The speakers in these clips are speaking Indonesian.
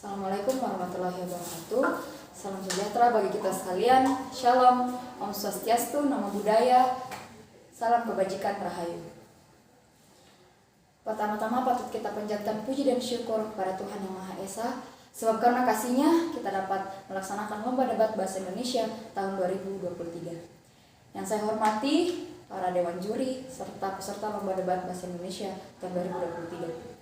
Assalamualaikum warahmatullahi wabarakatuh. Salam sejahtera bagi kita sekalian. Shalom, Om Swastiastu, Namo Buddhaya, salam kebajikan rahayu. Pertama-tama patut kita panjatkan puji dan syukur kepada Tuhan Yang Maha Esa, sebab karena kasih-Nya kita dapat melaksanakan lomba debat bahasa Indonesia tahun 2023. Yang saya hormati para dewan juri serta peserta lomba debat bahasa Indonesia tahun 2023.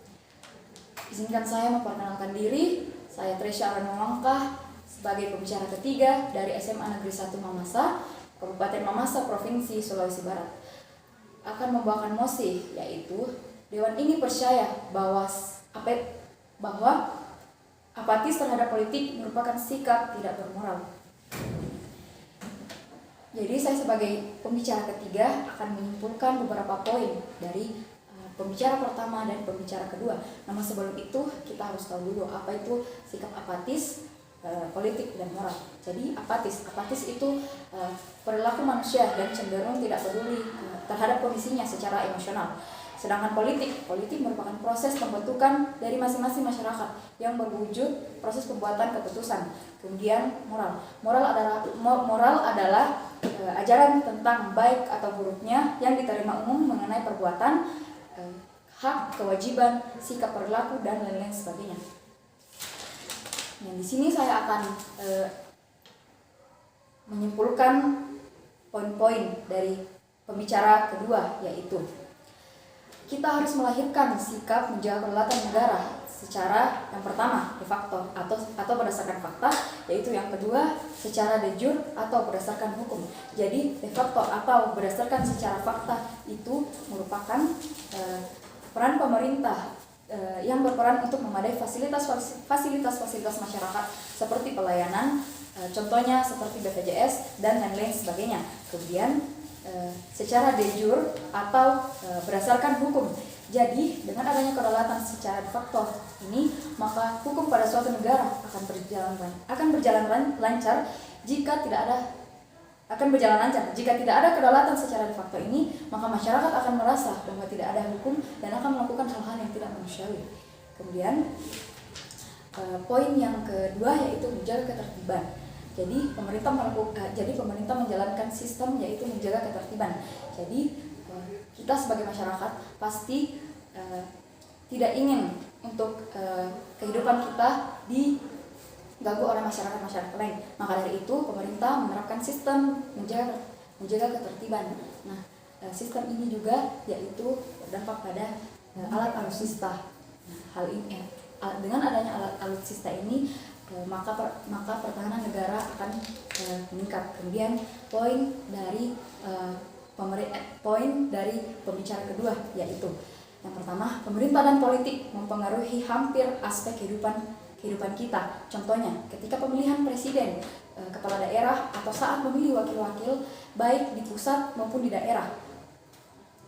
Izinkan saya memperkenalkan diri. Saya Tresya Aranumangkah sebagai pembicara ketiga dari SMA Negeri 1 Mamasa, Kabupaten Mamasa, Provinsi Sulawesi Barat. Akan membawakan mosi, yaitu Dewan ini percaya bahwa apatis terhadap politik merupakan sikap tidak bermoral. Jadi saya sebagai pembicara ketiga akan menyimpulkan beberapa poin dari pembicara pertama dan pembicara kedua. Namun sebelum itu kita harus tahu dulu apa itu sikap apatis, politik dan moral. Jadi apatis itu perilaku manusia dan cenderung tidak peduli terhadap kondisinya secara emosional. Sedangkan politik merupakan proses pembentukan dari masing-masing masyarakat yang berwujud proses pembuatan keputusan. Kemudian moral adalah ajaran tentang baik atau buruknya yang diterima umum mengenai perbuatan, hak, kewajiban, sikap perilaku dan lain-lain sebagainya. Yang di sini saya akan menyimpulkan poin-poin dari pembicara kedua, yaitu kita harus melahirkan sikap menjaga kedaulatan negara secara yang pertama de facto atau berdasarkan fakta, yaitu yang kedua secara de jure atau berdasarkan hukum. Jadi de facto atau berdasarkan secara fakta itu merupakan peran pemerintah yang berperan untuk memadai fasilitas masyarakat seperti pelayanan, contohnya seperti BPJS dan lain-lain sebagainya. Kemudian secara de jure atau berdasarkan hukum. Jadi dengan adanya kedaulatan secara de facto ini, maka hukum pada suatu negara akan berjalan lancar jika tidak ada kedaulatan secara de facto ini, maka masyarakat akan merasa bahwa tidak ada hukum dan akan melakukan hal-hal yang tidak manusiawi. Kemudian poin yang kedua yaitu menjaga ketertiban. Jadi pemerintah menjalankan sistem yaitu menjaga ketertiban. Jadi kita sebagai masyarakat pasti tidak ingin untuk kehidupan kita diganggu oleh masyarakat lain. Maka dari itu pemerintah menerapkan sistem menjaga ketertiban. Nah, sistem ini juga yaitu berdampak pada alat alutsista. Nah, hal ini dengan adanya alat alutsista ini maka pertahanan negara akan meningkat. Kemudian poin dari pembicara kedua yaitu yang pertama, pemerintah dan politik mempengaruhi hampir aspek kehidupan kita. Contohnya, ketika pemilihan presiden, kepala daerah, atau saat memilih wakil-wakil baik di pusat maupun di daerah.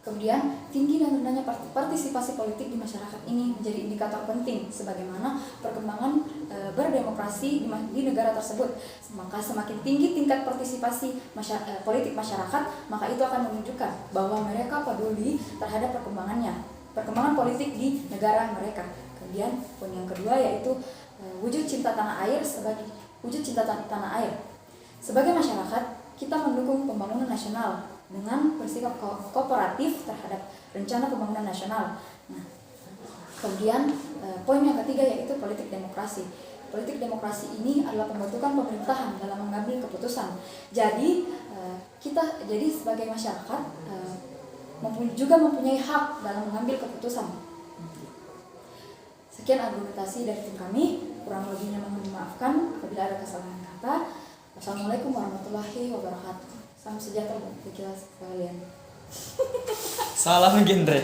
Kemudian, tinggi dan rendahnya partisipasi politik di masyarakat ini menjadi indikator penting sebagaimana perkembangan berdemokrasi di negara tersebut. Maka semakin tinggi tingkat partisipasi politik masyarakat, maka itu akan menunjukkan bahwa mereka peduli terhadap perkembangan politik di negara mereka. Kemudian, poin yang kedua yaitu wujud cinta tanah air. Sebagai masyarakat, kita mendukung pembangunan nasional dengan bersikap kooperatif terhadap rencana pembangunan nasional. Nah, kemudian poin yang ketiga yaitu politik demokrasi. Politik demokrasi ini adalah pembentukan pemerintahan dalam mengambil keputusan. Jadi sebagai masyarakat juga mempunyai hak dalam mengambil keputusan. Sekian argumentasi dari tim kami. Kurang lebihnya mohon dimaafkan apabila ada kesalahan kata. Wassalamualaikum warahmatullahi wabarakatuh. Salam sejahtera bagi kita sekalian. Salam genre.